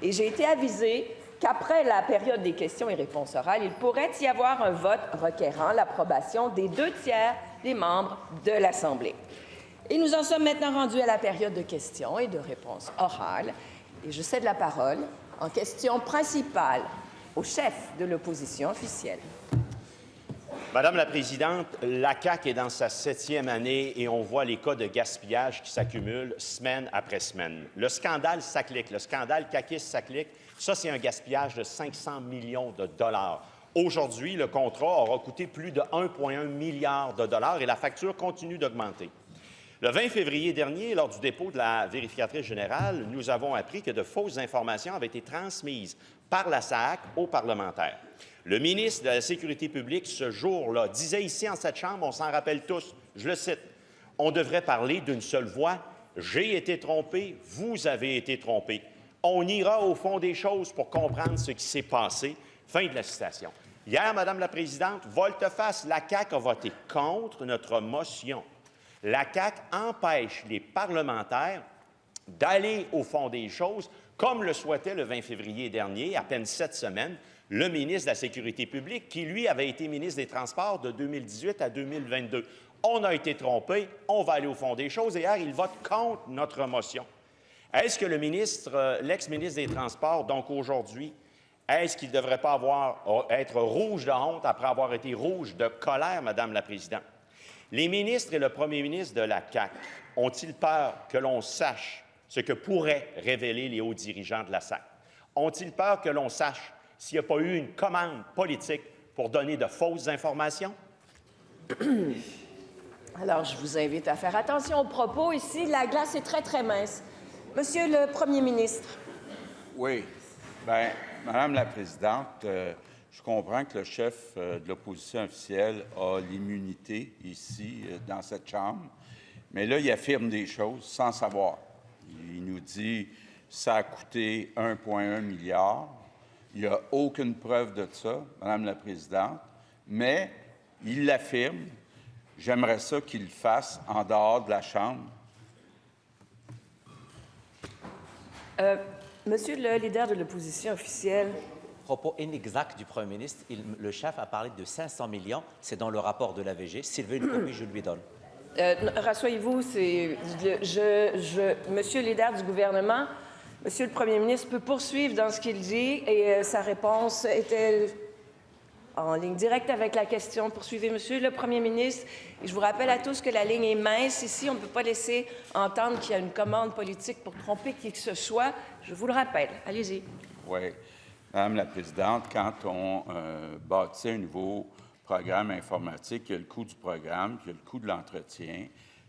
Et j'ai été avisée qu'après la période des questions et réponses orales, il pourrait y avoir un vote requérant l'approbation des 2/3 des membres de l'Assemblée. Et nous en sommes maintenant rendus à la période de questions et de réponses orales. Et je cède la parole en question principale au chef de l'opposition officielle. Madame la Présidente, la CAQ est dans sa 7e année et on voit les cas de gaspillage qui s'accumulent semaine après semaine. Le scandale SACLIC, le scandale caquiste-SACLIC, ça, c'est un gaspillage de 500 millions de dollars. Aujourd'hui, le contrat aura coûté plus de 1,1 milliard de dollars et la facture continue d'augmenter. Le 20 février dernier, lors du dépôt de la vérificatrice générale, nous avons appris que de fausses informations avaient été transmises par la SAC aux parlementaires. Le ministre de la Sécurité publique, ce jour-là, disait ici en cette Chambre, on s'en rappelle tous, je le cite, « On devrait parler d'une seule voix. J'ai été trompé, vous avez été trompé. On ira au fond des choses pour comprendre ce qui s'est passé. » Fin de la citation. Hier, Madame la Présidente, volte-face, la CAQ a voté contre notre motion. La CAQ empêche les parlementaires d'aller au fond des choses, comme le souhaitait le 20 février dernier, à peine 7 semaines, le ministre de la Sécurité publique, qui, lui, avait été ministre des Transports de 2018 à 2022. On a été trompé, on va aller au fond des choses, et hier, il vote contre notre motion. Est-ce que le ministre, l'ex-ministre des Transports, donc aujourd'hui, est-ce qu'il ne devrait pas être rouge de honte après avoir été rouge de colère, Madame la Présidente? Les ministres et le premier ministre de la CAQ ont-ils peur que l'on sache ce que pourraient révéler les hauts dirigeants de la SAC? Ont-ils peur que l'on sache s'il n'y a pas eu une commande politique pour donner de fausses informations? Alors, je vous invite à faire attention aux propos. Ici, la glace est très, très mince. Monsieur le Premier ministre. Oui. Bien, Madame la Présidente, je comprends que le chef de l'opposition officielle a l'immunité ici, dans cette Chambre, mais là, il affirme des choses sans savoir. Il nous dit que ça a coûté 1,1 milliard. Il n'y a aucune preuve de ça, Madame la Présidente, mais il l'affirme. J'aimerais ça qu'il le fasse en dehors de la Chambre. Monsieur le leader de l'opposition officielle. Propos inexact du Premier ministre. Le chef a parlé de 500 millions. C'est dans le rapport de l'AVG. S'il veut une copie, je lui donne. Rassoyez-vous, Monsieur le leader du gouvernement, Monsieur le Premier ministre peut poursuivre dans ce qu'il dit et sa réponse est-elle en ligne directe avec la question? Poursuivez, Monsieur le Premier ministre. Et je vous rappelle à tous que la ligne est mince. Ici, on ne peut pas laisser entendre qu'il y a une commande politique pour tromper qui que ce soit. Je vous le rappelle. Allez-y. Oui. Madame la Présidente, quand on bâtit un nouveau programme informatique, il y a le coût du programme, puis il y a le coût de l'entretien.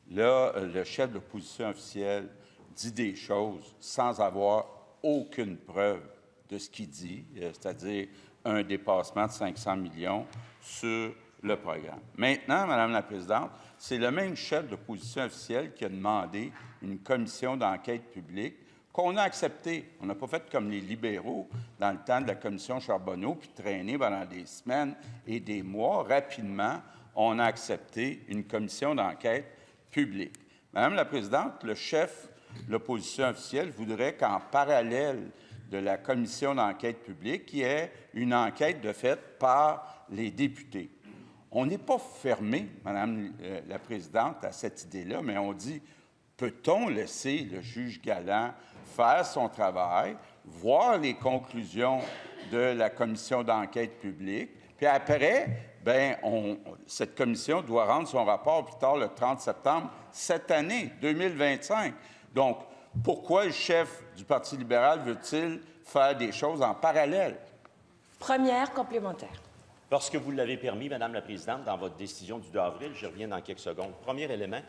Là, le chef de l'opposition officielle dit des choses sans avoir aucune preuve de ce qu'il dit, c'est-à-dire un dépassement de 500 millions sur le programme. Maintenant, Madame la Présidente, c'est le même chef de l'opposition officielle qui a demandé une commission d'enquête publique qu'on a accepté. On n'a pas fait comme les libéraux dans le temps de la commission Charbonneau, puis traîné pendant des semaines et des mois. Rapidement, on a accepté une commission d'enquête publique. Madame la Présidente, le chef de l'opposition officielle voudrait qu'en parallèle de la commission d'enquête publique, il y ait une enquête de fait par les députés. On n'est pas fermé, Madame la Présidente, à cette idée-là, mais on dit, peut-on laisser le juge Galland faire son travail, voir les conclusions de la commission d'enquête publique, puis après, bien, cette commission doit rendre son rapport plus tard le 30 septembre cette année, 2025. Donc, pourquoi le chef du Parti libéral veut-il faire des choses en parallèle? Première complémentaire. Parce que vous l'avez permis, Madame la Présidente, dans votre décision du 2 avril, j'y reviens dans quelques secondes. Premier élément,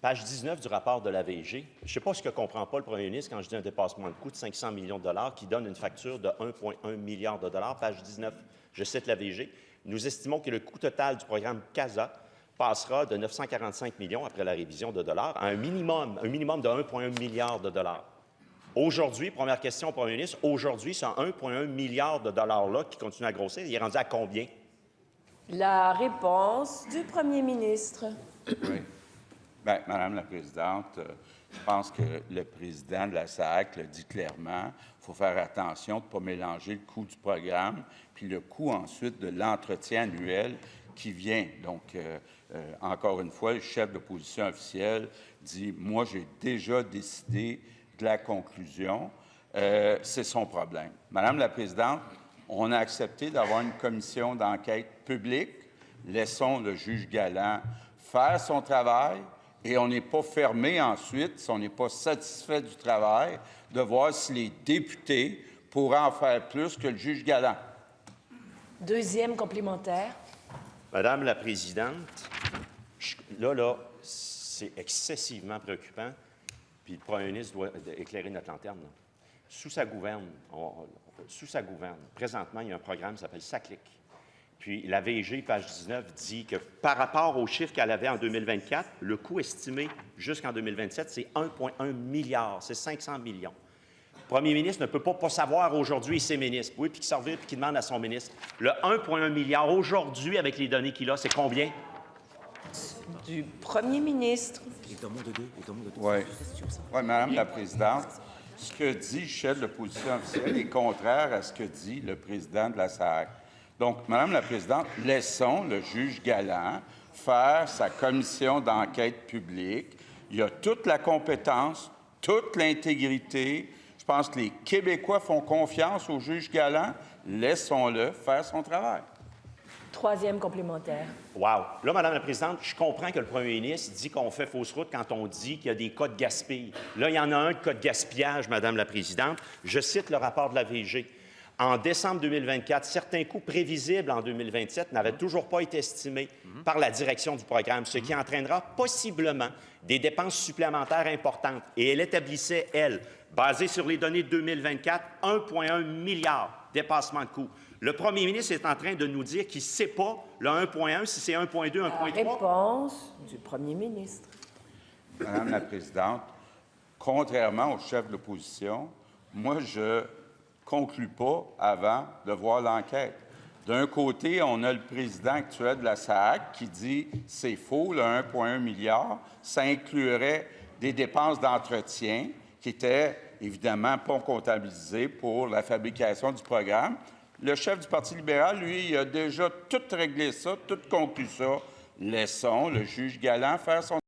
page 19 du rapport de l'AVG. Je ne sais pas ce que comprend pas le premier ministre quand je dis un dépassement de coût de 500 millions de dollars qui donne une facture de 1,1 milliard de dollars. Page 19, je cite l'AVG. Nous estimons que le coût total du programme CASA passera de 945 millions après la révision de dollars à un minimum de 1,1 milliard de dollars. Aujourd'hui, première question au premier ministre, aujourd'hui, c'est 1,1 milliard de dollars-là qui continue à grossir. Il est rendu à combien? La réponse du premier ministre. Oui. Bien, Madame la Présidente, Je pense que le président de la SAAC l'a dit clairement, il faut faire attention de ne pas mélanger le coût du programme puis le coût ensuite de l'entretien annuel qui vient. Donc, encore une fois, le chef d'opposition officielle dit « Moi, j'ai déjà décidé de la conclusion. » C'est son problème. Madame la présidente, on a accepté d'avoir une commission d'enquête publique. Laissons le juge Galland faire son travail et on n'est pas fermé ensuite, si on n'est pas satisfait du travail, de voir si les députés pourraient en faire plus que le juge Galland. Deuxième complémentaire. Madame la présidente, c'est excessivement préoccupant, puis le premier ministre doit éclairer notre lanterne. Là. Sous sa gouverne, présentement, il y a un programme qui s'appelle SACLIC. Puis la VG, page 19, dit que par rapport aux chiffres qu'elle avait en 2024, le coût estimé jusqu'en 2027, c'est 1,1 milliard, c'est 500 millions. Le premier ministre ne peut pas savoir aujourd'hui ses ministres. Oui, puis qu'il s'en vire, puis qu'il demande à son ministre. Le 1,1 milliard aujourd'hui, avec les données qu'il a, c'est combien? Du premier ministre. Oui, Madame la présidente, ce que dit le chef de l'opposition officielle est contraire à ce que dit le président de la SAAC. Donc, Madame la présidente, laissons le juge Galland faire sa commission d'enquête publique. Il a toute la compétence, toute l'intégrité. Je pense que les Québécois font confiance au juge Galland. Laissons-le faire son travail. Troisième complémentaire. Wow! Là, Madame la présidente, je comprends que le premier ministre dit qu'on fait fausse route quand on dit qu'il y a des cas de gaspillage. Là, il y en a un de cas de gaspillage, Madame la présidente. Je cite le rapport de la VG. En décembre 2024, certains coûts prévisibles en 2027 n'avaient toujours pas été estimés par la direction du programme, ce qui entraînera possiblement des dépenses supplémentaires importantes. Et elle établissait, elle, basée sur les données de 2024, 1,1 milliard dépassement de coûts. Le premier ministre est en train de nous dire qu'il ne sait pas, le 1,1, si c'est 1,2, 1,3. Réponse du premier ministre. Madame la présidente, contrairement au chef de l'opposition, moi, je conclue pas avant de voir l'enquête. D'un côté, on a le président actuel de la SAAC qui dit « c'est faux, le 1,1 milliard, ça inclurait des dépenses d'entretien qui étaient évidemment pas comptabilisées pour la fabrication du programme. » Le chef du Parti libéral, lui, il a déjà tout réglé ça, tout conclu ça. Laissons le juge Galland faire son